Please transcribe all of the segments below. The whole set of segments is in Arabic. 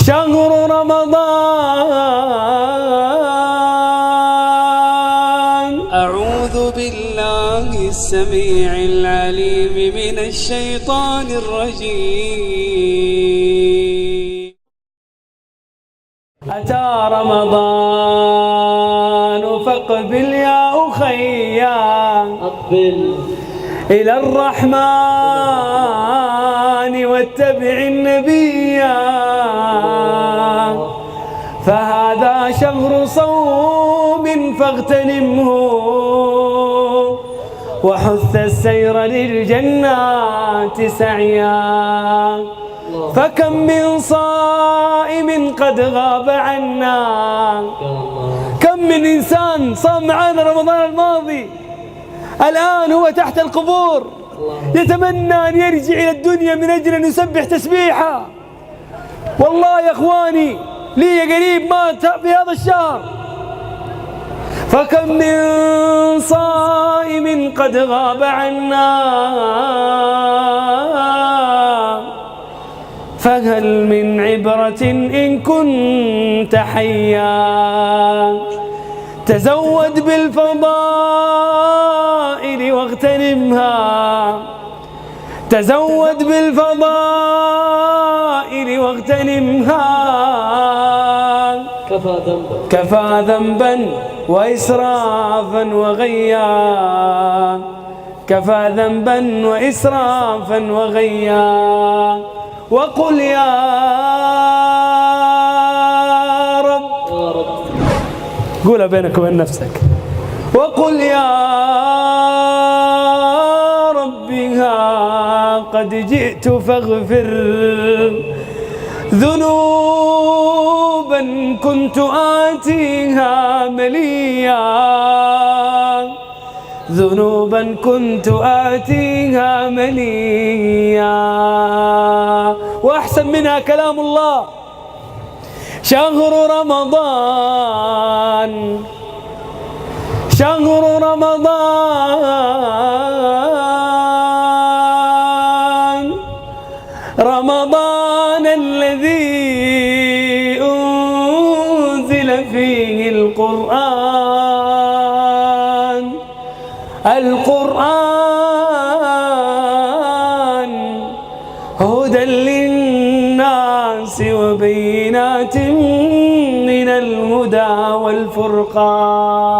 شهر رمضان. أعوذ بالله السميع العليم من الشيطان الرجيم. أتى رمضان فاقبل يا أخيا، أقبل إلى الرحمن واتبع النبي، فهذا شهر صوم فاغتنمه، وحث السير للجنات سعيا. فكم من صائم قد غاب عنا، كم من إنسان صام معنا رمضان الماضي الآن هو تحت القبور يتمنى أن يرجع إلى الدنيا من أجل أن يسبح تسبيحا. والله يا إخواني لي قريب مات في هذا الشهر. فكم من صائم قد غاب عنا، فهل من عبرة إن كنت حيا. تزود بالفضائل واغتنمها، تزود بالفضائل واغتنمها. كفى ذنبا وإسرافا وغيا، كفى ذنبا وإسرافا وغيا. وقل يا رب، قولها بينك وبين نفسك، وقل يا ربي ها قد جئت فاغفر ذنوبا كنت آتيها مليا، ذنوبا كنت آتيها مليا. وأحسن منها كلام الله. شهر رمضان، شهر رمضان، رمضان الذي أنزل فيه القرآن. القرآن هدى للناس وبينات من الهدى والفرقان.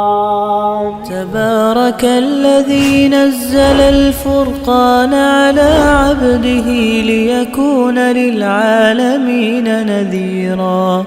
تبارك الذي نزل الفرقان على عبده ليكون للعالمين نذيرا.